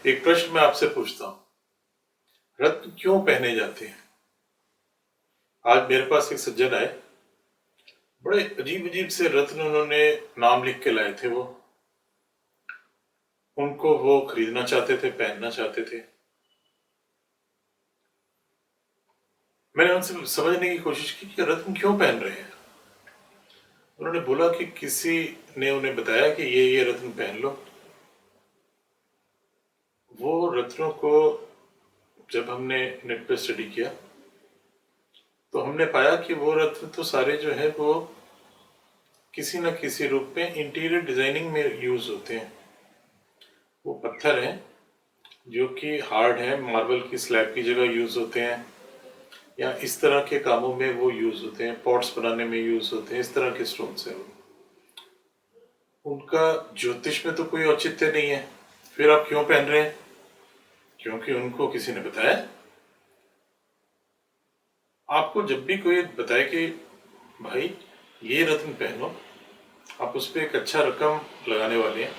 एक प्रश्न मैं आपसे पूछता हूँ, रत्न क्यों पहने जाते हैं? आज मेरे पास एक सज्जन आए, बड़े अजीब अजीब से रत्न उन्होंने नाम लिख के लाए थे। वो उनको वो खरीदना चाहते थे, पहनना चाहते थे। मैंने उनसे समझने की कोशिश की कि रत्न क्यों पहन रहे हैं। उन्होंने बोला कि किसी ने उन्हें बताया कि ये रत्न पहन लो। वो रत्नों को जब हमने नेट पे स्टडी किया तो हमने पाया कि वो रत्न तो सारे जो है वो किसी न किसी रूप में इंटीरियर डिजाइनिंग में यूज होते हैं। वो पत्थर हैं जो कि हार्ड है, मार्बल की स्लैब की जगह यूज होते हैं, या इस तरह के कामों में वो यूज होते हैं, पॉट्स बनाने में यूज होते हैं। इस तरह के स्टोन्स हैं। उनका ज्योतिष में तो कोई औचित्य नहीं है। फिर आप क्यों पहन रहे हैं? क्योंकि उनको किसी ने बताया। आपको जब भी कोई बताए कि भाई ये रत्न पहनो, आप उस पर एक अच्छा रकम लगाने वाले हैं,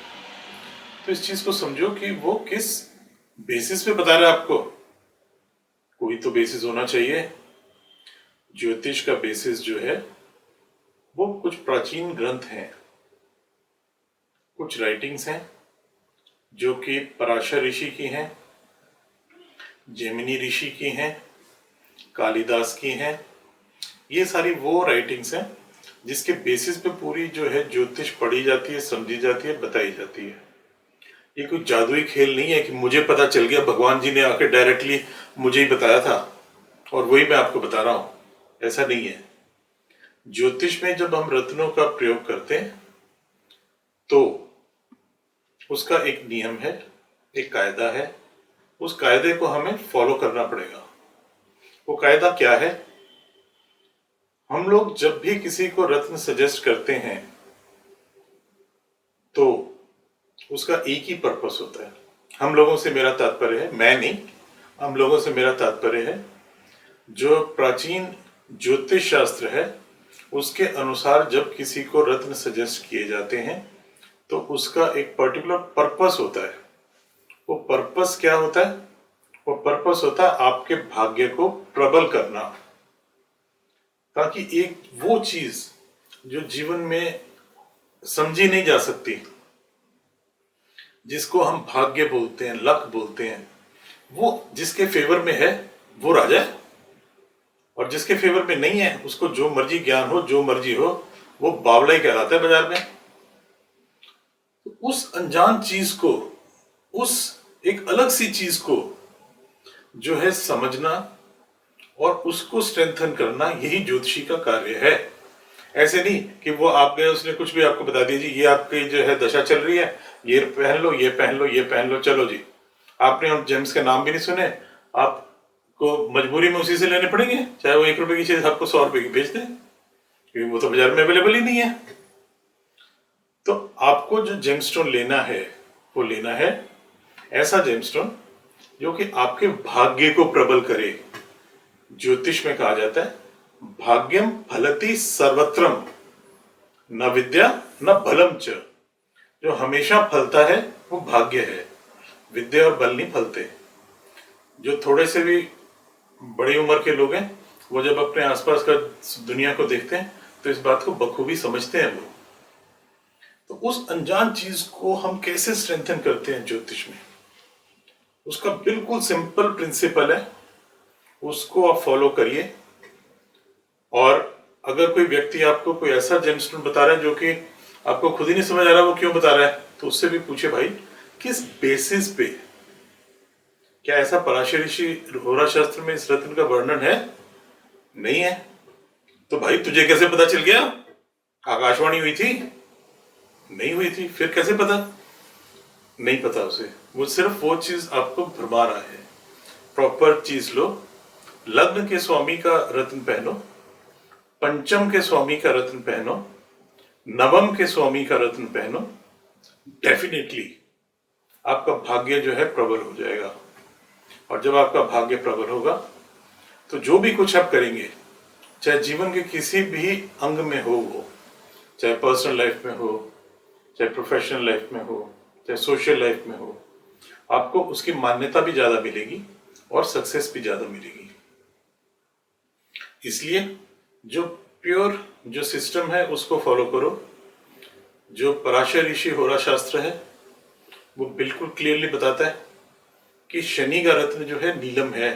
तो इस चीज को समझो कि वो किस बेसिस पे बता रहा है आपको। कोई तो बेसिस होना चाहिए। ज्योतिष का बेसिस जो है वो कुछ प्राचीन ग्रंथ हैं, कुछ राइटिंग्स हैं जो कि पराशर ऋषि की हैं, जेमिनी ऋषि की हैं, कालिदास की हैं। ये सारी वो राइटिंग्स हैं जिसके बेसिस पे पूरी जो है ज्योतिष पढ़ी जाती है, समझी जाती है, बताई जाती है। ये कोई जादुई खेल नहीं है कि मुझे पता चल गया, भगवान जी ने आके डायरेक्टली मुझे ही बताया था और वही मैं आपको बता रहा हूं। ऐसा नहीं है। ज्योतिष में जब हम रत्नों का प्रयोग करते हैं तो उसका एक नियम है, एक कायदा है। उस कायदे को हमें फॉलो करना पड़ेगा। वो कायदा क्या है? हम लोग जब भी किसी को रत्न सजेस्ट करते हैं तो उसका एक ही पर्पस होता है। हम लोगों से मेरा तात्पर्य है, मैं नहीं, हम लोगों से मेरा तात्पर्य है जो प्राचीन ज्योतिष शास्त्र है उसके अनुसार जब किसी को रत्न सजेस्ट किए जाते हैं तो उसका एक पर्टिकुलर पर्पस होता है। वो पर्पस क्या होता है? वो पर्पस होता है आपके भाग्य को प्रबल करना, ताकि एक वो चीज जो जीवन में समझी नहीं जा सकती, जिसको हम भाग्य बोलते हैं, लक बोलते हैं, वो जिसके फेवर में है वो राजा है, और जिसके फेवर में नहीं है उसको जो मर्जी ज्ञान हो, जो मर्जी हो, वो बावला ही कहलाता है बाजार में। तो उस अनजान चीज को, उस एक अलग सी चीज को जो है समझना और उसको स्ट्रेंथन करना, यही ज्योतिषी का कार्य है। ऐसे नहीं कि वो आप गए, उसने कुछ भी आपको बता दिया, जी ये आपकी जो है दशा चल रही है, ये पहन लो, ये पहन लो, ये पहन लो, चलो जी। आपने उन जेम्स के नाम भी नहीं सुने, आपको मजबूरी में उसी से लेने पड़ेंगे, चाहे वो 1 रुपए की चीज आपको 100 रुपए की बेच दे, क्योंकि वो तो बाजार में अवेलेबल ही नहीं है। तो आपको जो जेमस्टोन लेना है वो लेना है ऐसा जेमस्टोन जो कि आपके भाग्य को प्रबल करे। ज्योतिष में कहा जाता है भाग्यम फलति सर्वत्रम, न विद्या न बलम च। जो हमेशा फलता है वो भाग्य है, विद्या और बल नहीं फलते। जो थोड़े से भी बड़ी उम्र के लोग हैं वो जब अपने आसपास का दुनिया को देखते हैं तो इस बात को बखूबी समझते हैं। वो तो उस अनजान चीज को हम कैसे स्ट्रेंथन करते हैं ज्योतिष में, उसका बिल्कुल सिंपल प्रिंसिपल है, उसको आप फॉलो करिए। और अगर कोई व्यक्ति आपको कोई ऐसा जेमस्टोन बता रहा है जो कि आपको खुद ही नहीं समझ आ रहा वो क्यों बता रहा है, तो उससे भी पूछे भाई किस बेसिस पे, क्या ऐसा पराशर ऋषि होरा शास्त्र में इस रत्न का वर्णन है? नहीं है। तो भाई तुझे कैसे पता चल गया? आकाशवाणी हुई थी? नहीं हुई थी। फिर कैसे पता? नहीं पता उसे। वो सिर्फ वो चीज आपको भरमा रहा है। प्रॉपर चीज लो। लग्न के स्वामी का रत्न पहनो, पंचम के स्वामी का रत्न पहनो, नवम के स्वामी का रत्न पहनो, डेफिनेटली आपका भाग्य जो है प्रबल हो जाएगा। और जब आपका भाग्य प्रबल होगा तो जो भी कुछ आप करेंगे, चाहे जीवन के किसी भी अंग में हो, वो चाहे पर्सनल लाइफ में हो, चाहे प्रोफेशनल लाइफ में हो, चाहे सोशल लाइफ में हो, आपको उसकी मान्यता भी ज्यादा मिलेगी और सक्सेस भी ज्यादा मिलेगी। इसलिए जो प्योर जो सिस्टम है उसको फॉलो करो। जो पराशर ऋषि होरा शास्त्र है वो बिल्कुल क्लियरली बताता है कि शनि का रत्न जो है नीलम है।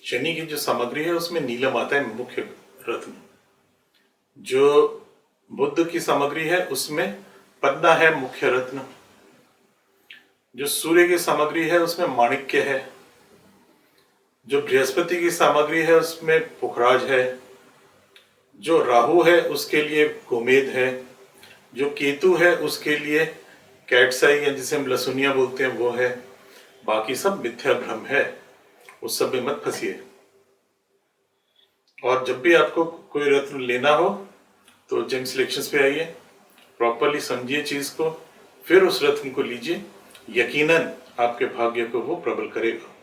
शनि की जो सामग्री है उसमें नीलम आता है मुख्य रत्न। जो बुद्ध की सामग्री है उसमें पन्ना है मुख्य रत्न। जो सूर्य की सामग्री है उसमें माणिक्य है। जो बृहस्पति की सामग्री है उसमें पुखराज है। जो राहु है उसके लिए गोमेद है। जो केतु है उसके लिए कैटसाई या जिसे हम लसुनिया बोलते हैं वो है। बाकी सब मिथ्या भ्रम है, उस सब में मत फंसिए। और जब भी आपको कोई रत्न लेना हो तो जेम सिलेक्शंस पे आइए, प्रॉपरली समझिए चीज को, फिर उस रत्न को लीजिए। यकीनन आपके भाग्य को वो प्रबल करेगा।